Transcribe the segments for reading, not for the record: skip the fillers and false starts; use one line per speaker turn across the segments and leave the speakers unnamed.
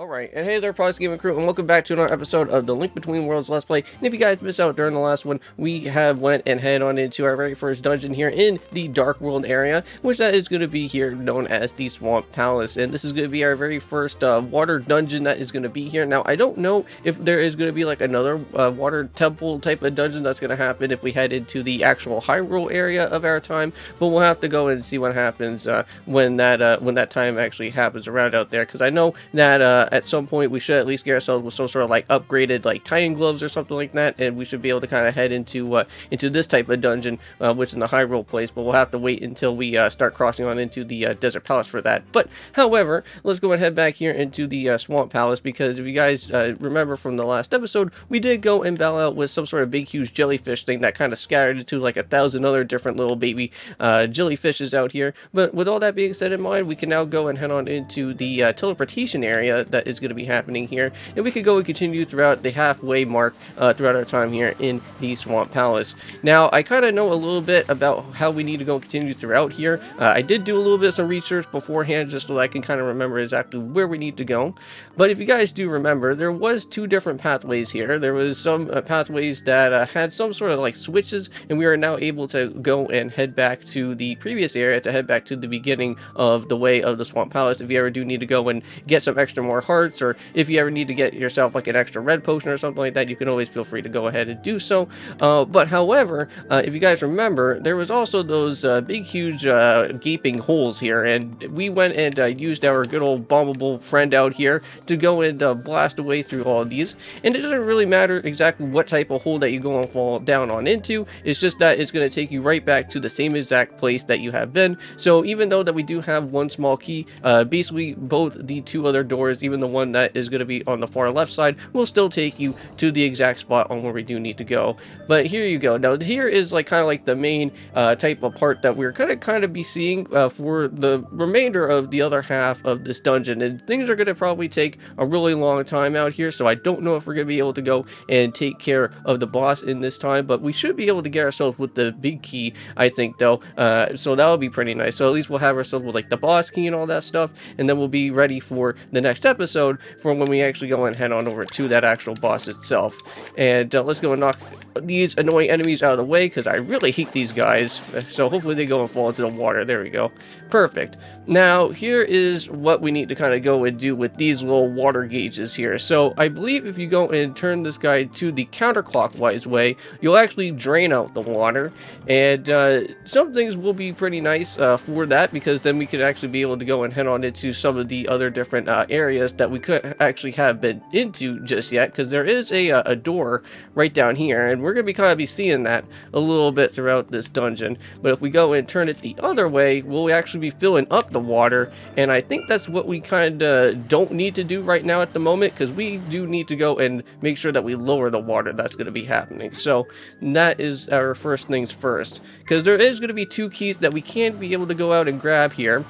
Alright, and hey there, Prox Gaming Crew, and welcome back to another episode of the Link Between Worlds Let's Play. And if you guys missed out during the last one, we have went and head on into our very first dungeon here in the Dark World area, which that is going to be here known as the Swamp Palace. And this is going to be our very first water dungeon that is going to be here. Now, I don't know if there is going to be like another water temple type of dungeon that's going to happen if we head into the actual Hyrule area of our time, but we'll have to go and see what happens when that time actually happens around out there, because I know that at some point we should at least get ourselves with some sort of like upgraded like tying gloves or something like that, and we should be able to kind of head into this type of dungeon, which is in the Hyrule place. But we'll have to wait until we start crossing on into the Desert Palace for that. But however, let's go and head back here into the Swamp Palace, because if you guys remember from the last episode, we did go and battle out with some sort of big huge jellyfish thing that kind of scattered into like 1,000 other different little baby jellyfishes out here. But with all that being said in mind, we can now go and head on into the teleportation area that is going to be happening here, and we could go and continue throughout the halfway mark throughout our time here in the Swamp Palace. Now, I kind of know a little bit about how we need to go and continue throughout here. I did do a little bit of some research beforehand just so that I can kind of remember exactly where we need to go. But if you guys do remember, there was two different pathways here. There was some pathways that had some sort of like switches, and we are now able to go and head back to the previous area to head back to the beginning of the way of the Swamp Palace if you ever do need to go and get some extra more hearts, or if you ever need to get yourself like an extra red potion or something like that, you can always feel free to go ahead and do so. But however, if you guys remember, there was also those big huge gaping holes here, and we went and used our good old bombable friend out here to go and blast away through all of these. And it doesn't really matter exactly what type of hole that you go and fall down on into, it's just that it's going to take you right back to the same exact place that you have been. So even though that we do have one small key, basically both the two other doors, even the one that is going to be on the far left side, will still take you to the exact spot on where we do need to go. But here you go. Now here is like kind of like the main type of part that we're kind of be seeing for the remainder of the other half of this dungeon, and things are going to probably take a really long time out here, so I don't know if we're going to be able to go and take care of the boss in this time, but we should be able to get ourselves with the big key, I think, though. So that'll be pretty nice. So at least we'll have ourselves with like the boss key and all that stuff, and then we'll be ready for the next episode for when we actually go and head on over to that actual boss itself. And let's go and knock these annoying enemies out of the way, because I really hate these guys. So hopefully they go and fall into the water. There we go. Perfect. Now here is what we need to kind of go and do with these little water gauges here. So I believe if you go and turn this guy to the counterclockwise way, you'll actually drain out the water, and some things will be pretty nice for that, because then we could actually be able to go and head on into some of the other different areas that we couldn't actually have been into just yet, because there is a door right down here, and we're going to be kind of seeing that a little bit throughout this dungeon. But if we go and turn it the other way, we'll actually be filling up the water, and I think that's what we kind of don't need to do right now at the moment, because we do need to go and make sure that we lower the water that's going to be happening. So that is our first things first, because there is going to be two keys that we can be able to go out and grab here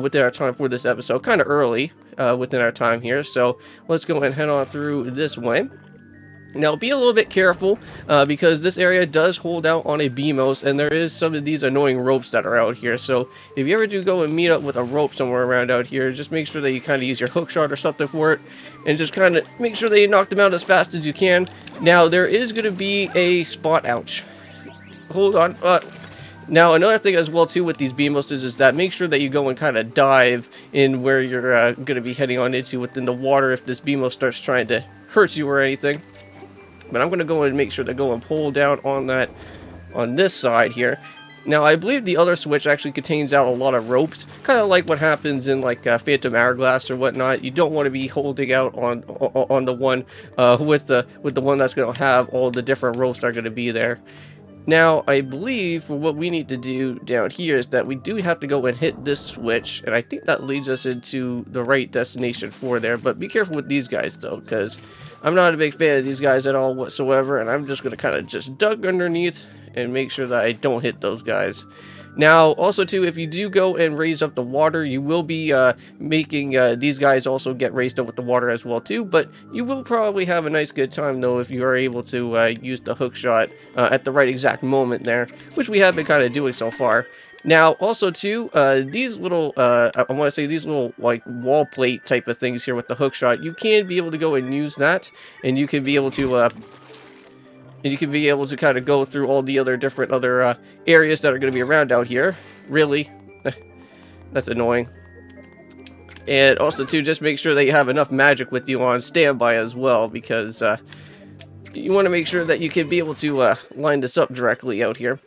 within our time for this episode, kind of early within our time here. So let's go and head on through this way. Now be a little bit careful, because this area does hold out on a BMOS, and there is some of these annoying ropes that are out here. So if you ever do go and meet up with a rope somewhere around out here, just make sure that you kind of use your hook shot or something for it, and just kind of make sure that you knock them out as fast as you can. Now there is going to be a spot. Ouch. Hold on. Now, another thing as well, too, with these BMOSs is that make sure that you go and kind of dive in where you're going to be heading on into within the water if this BMOS starts trying to hurt you or anything. But I'm going to go and make sure to go and pull down on that on this side here. Now, I believe the other switch actually contains out a lot of ropes, kind of like what happens in like Phantom Hourglass or whatnot. You don't want to be holding out on the one with the one that's going to have all the different ropes that are going to be there. Now, I believe for what we need to do down here is that we do have to go and hit this switch, and I think that leads us into the right destination for there. But be careful with these guys, though, because I'm not a big fan of these guys at all whatsoever, and I'm just going to kind of just duck underneath and make sure that I don't hit those guys. Now, also, too, if you do go and raise up the water, you will be making these guys also get raised up with the water as well, too. But you will probably have a nice good time, though, if you are able to use the hook shot at the right exact moment there, which we have been kind of doing so far. Now, also too, these little, I want to say these little like wall plate type of things here with the hook shot, you can be able to go and use that, and you can be able to, kind of go through all the other different other areas that are going to be around out here. Really, that's annoying. And also too, just make sure that you have enough magic with you on standby as well, because you want to make sure that you can be able to line this up directly out here.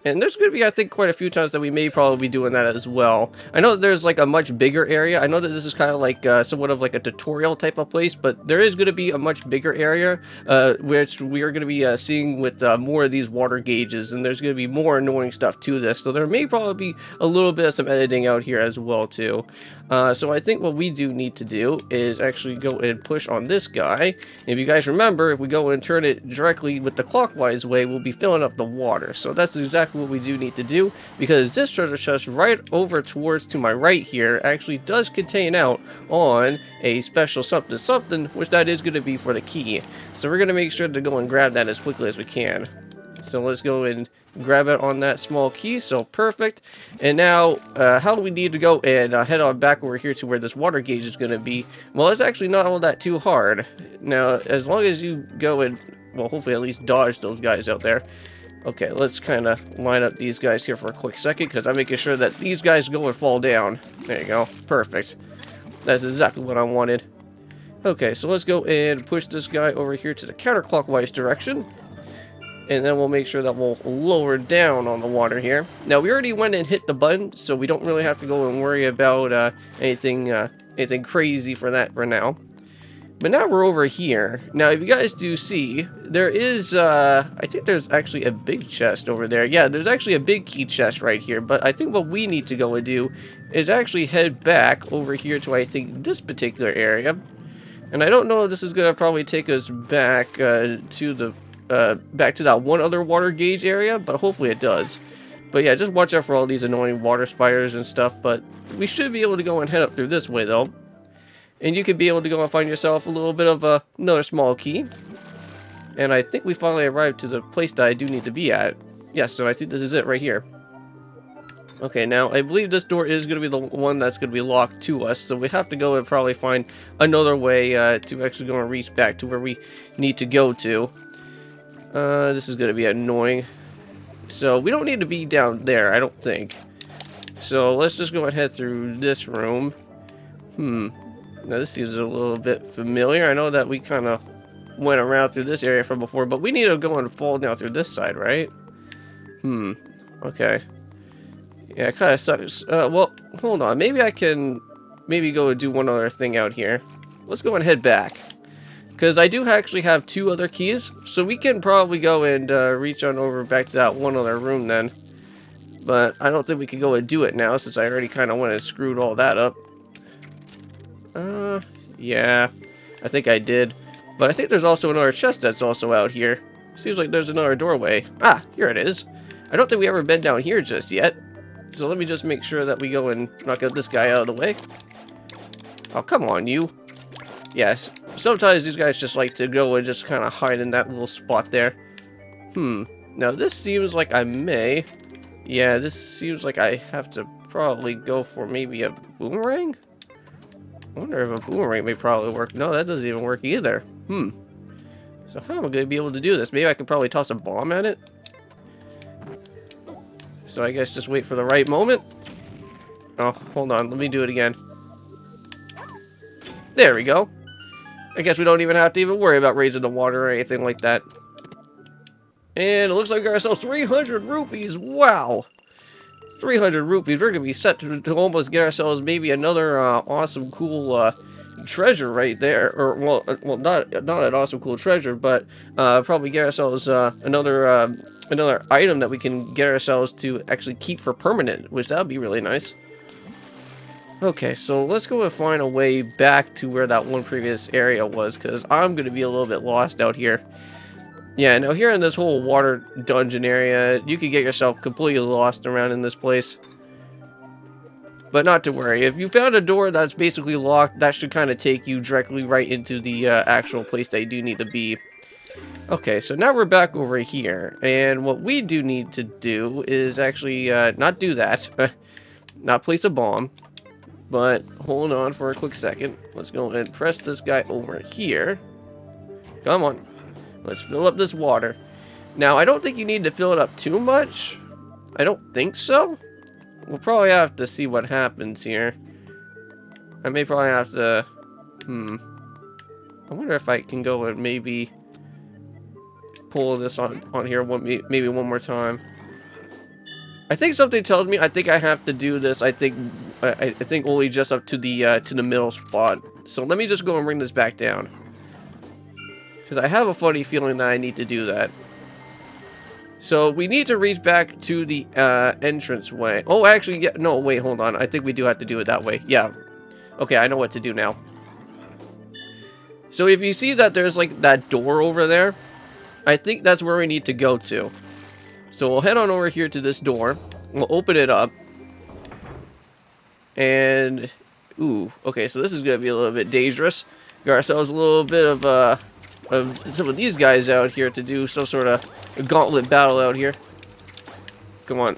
And there's going to be, I think, quite a few times that we may probably be doing that as well. I know that there's like a much bigger area. I know that this is kind of like somewhat of like a tutorial type of place, but there is going to be a much bigger area, which we are going to be seeing with more of these water gauges, and there's going to be more annoying stuff to this. So there may probably be a little bit of some editing out here as well too. So I think what we do need to do is actually go and push on this guy. If you guys remember, if we go and turn it directly with the clockwise way, we'll be filling up the water. So that's exactly what we do need to do, because this treasure chest right over towards to my right here actually does contain out on a special something, which that is going to be for the key. So we're going to make sure to go and grab that as quickly as we can. So let's go and grab it on that small key. So perfect. And now, how do we need to go and head on back over here to where this water gauge is going to be? Well, it's actually not all that too hard. Now, as long as you go and, well, hopefully at least dodge those guys out there. Okay, let's kind of line up these guys here for a quick second, because I'm making sure that these guys go and fall down. There you go. Perfect. That's exactly what I wanted. Okay, so let's go and push this guy over here to the counterclockwise direction. And then we'll make sure that we'll lower down on the water here. Now, we already went and hit the button, so we don't really have to go and worry about anything crazy for that for now. But now we're over here. Now, if you guys do see, there is, I think there's actually a big chest over there. Yeah, there's actually a big key chest right here. But I think what we need to go and do is actually head back over here to, I think, this particular area. And I don't know if this is going to probably take us back back to that one other water gauge area, but hopefully it does. But yeah, just watch out for all these annoying water spiders and stuff. But we should be able to go and head up through this way, though. And you could be able to go and find yourself a little bit of another small key. And I think we finally arrived to the place that I do need to be at. Yes, so I think this is it right here. Okay, now I believe this door is going to be the one that's going to be locked to us. So we have to go and probably find another way to actually go and reach back to where we need to go to. This is going to be annoying. So we don't need to be down there, I don't think. So let's just go and head through this room. Now this seems a little bit familiar. I know that we kind of went around through this area from before, but we need to go and fall down through this side, right? Okay. Yeah, it kind of sucks. Well, hold on. Maybe I can go and do one other thing out here. Let's go and head back. Because I do actually have two other keys, so we can probably go and reach on over back to that one other room then. But I don't think we can go and do it now, since I already kind of went and screwed all that up. Yeah, I think I did. But I think there's also another chest that's also out here. Seems like there's another doorway. Ah, here it is. I don't think we ever been down here just yet. So let me just make sure that we go and knock out this guy out of the way. Oh, come on, you. Yes, sometimes these guys just like to go and just kind of hide in that little spot there. Now this seems like I may... Yeah, this seems like I have to probably go for maybe a boomerang? I wonder if a boomerang may probably work. No, that doesn't even work either. So how am I going to be able to do this? Maybe I could probably toss a bomb at it? So I guess just wait for the right moment. Oh, hold on. Let me do it again. There we go. I guess we don't even have to worry about raising the water or anything like that. And it looks like we got ourselves 300 rupees. Wow. 300 rupees. We're going to be set to almost get ourselves maybe another awesome, cool treasure right there. Or, well, not an awesome, cool treasure, but probably get ourselves another item that we can get ourselves to actually keep for permanent, which that would be really nice. Okay, so let's go and find a way back to where that one previous area was, because I'm going to be a little bit lost out here. Yeah, now here in this whole water dungeon area, you could get yourself completely lost around in this place. But not to worry, if you found a door that's basically locked, that should kind of take you directly right into the actual place that you do need to be. Okay, so now we're back over here, and what we do need to do is actually not do that, not place a bomb, but hold on for a quick second. Let's go and press this guy over here. Come on, let's fill up this water. Now, I don't think you need to fill it up too much. I don't think so. We'll probably have to see what happens here. I may probably have to, I wonder if I can go and maybe pull this on here maybe one more time. I think something tells me I think I have to do this. I think only just up to the middle spot. So let me just go and bring this back down, because I have a funny feeling that I need to do that. So we need to reach back to the entrance way. Oh, actually, yeah, no, wait, hold on. I think we do have to do it that way. Yeah. Okay, I know what to do now. So if you see that there's like that door over there, I think that's where we need to go to. So we'll head on over here to this door. We'll open it up. And, ooh, okay, so this is going to be a little bit dangerous. Got ourselves a little bit of some of these guys out here to do some sort of gauntlet battle out here. Come on.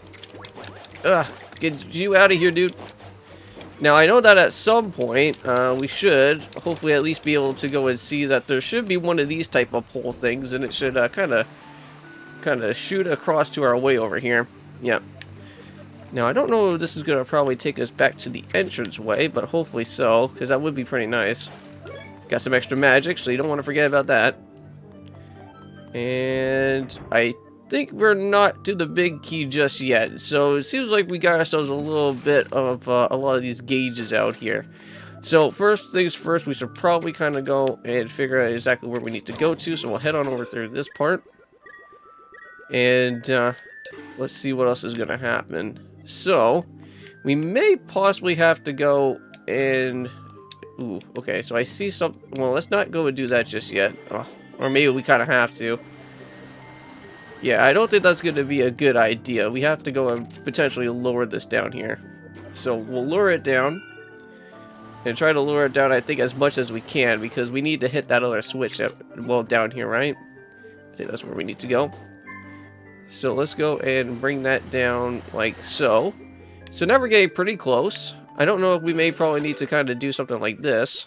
Ugh, get you out of here, dude. Now, I know that at some point, we should hopefully at least be able to go and see that there should be one of these type of pole things, and it should kind of shoot across to our way over here. Yeah. Now, I don't know if this is going to probably take us back to the entrance way, but hopefully so, because that would be pretty nice. Got some extra magic, so you don't want to forget about that. And I think we're not to the big key just yet, so it seems like we got ourselves a little bit of a lot of these gauges out here. So first things first, we should probably kind of go and figure out exactly where we need to go to. So we'll head on over through this part, and let's see what else is going to happen. So we may possibly have to go and ooh, okay, so I see some. Well, let's not go and do that just yet. Oh, or maybe we kind of have to. Yeah, I don't think that's going to be a good idea. We have to go and potentially lower this down here. So we'll lower it down. And try to lower it down, I think, as much as we can. Because we need to hit that other switch that, well, down here, right? I think that's where we need to go. So let's go and bring that down like so. So now we're getting pretty close. I don't know if we may probably need to kind of do something like this.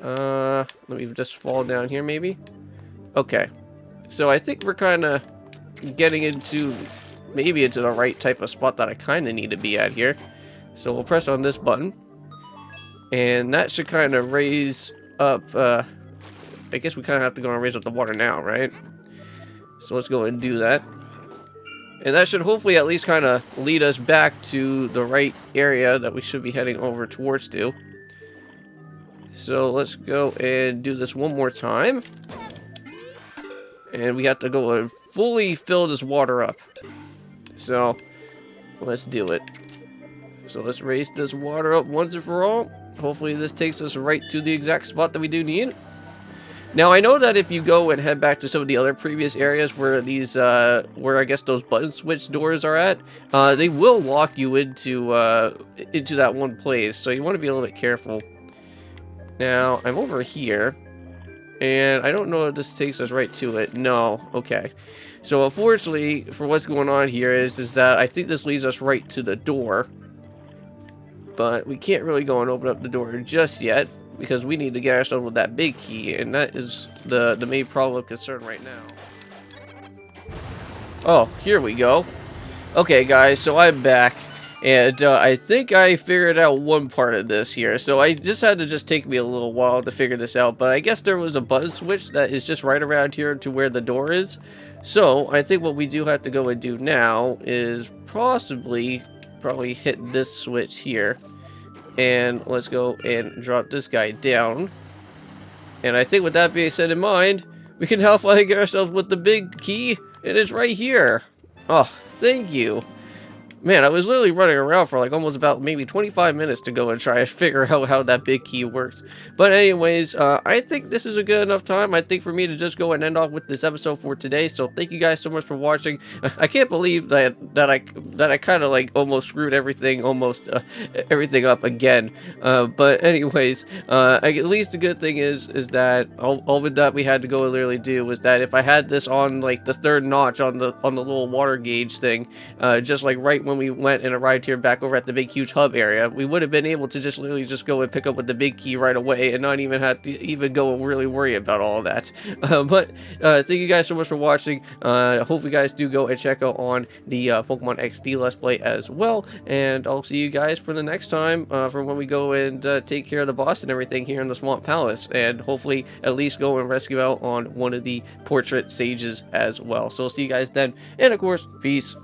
Let me just fall down here, maybe. Okay. So I think we're kind of getting into, maybe into the right type of spot that I kind of need to be at here. So we'll press on this button. And that should kind of raise up, I guess we kind of have to go and raise up the water now, right? So let's go and do that. And that should hopefully at least kind of lead us back to the right area that we should be heading over towards to. So let's go and do this one more time. And we have to go and fully fill this water up. So let's do it. So let's raise this water up once and for all. Hopefully this takes us right to the exact spot that we do need. Now, I know that if you go and head back to some of the other previous areas where these, where I guess those button switch doors are at, they will lock you into that one place, so you want to be a little bit careful. Now, I'm over here, and I don't know if this takes us right to it. No, okay. So, unfortunately, for what's going on here is that I think this leads us right to the door. But we can't really go and open up the door just yet, because we need to get ourselves with that big key, and that is the main problem of concern right now. Oh, here we go. Okay, guys, so I'm back, and I think I figured out one part of this here. So I just had to take me a little while to figure this out, but I guess there was a button switch that is just right around here to where the door is. So I think what we do have to go and do now is probably hit this switch here. And let's go and drop this guy down. And I think with that being said in mind, we can now finally get ourselves with the big key. It is right here. Oh, thank you. Man, I was literally running around for like almost about maybe 25 minutes to go and try to figure out how that big key works. But anyways, I think this is a good enough time. I think for me to just go and end off with this episode for today. So thank you guys so much for watching. I can't believe that I kind of like almost screwed everything up again. But anyways, at least the good thing is that all that we had to go and literally do was that if I had this on like the third notch on the little water gauge thing, just like right when we went and arrived here back over at the big huge hub area, we would have been able to just literally just go and pick up with the big key right away and not even have to even go and really worry about all of that. But thank you guys so much for watching. Hope you guys do go and check out on the Pokemon XD Let's Play as well, and I'll see you guys for the next time for when we go and take care of the boss and everything here in the Swamp Palace, and hopefully at least go and rescue out on one of the portrait sages as well. So I'll see you guys then, and of course, peace.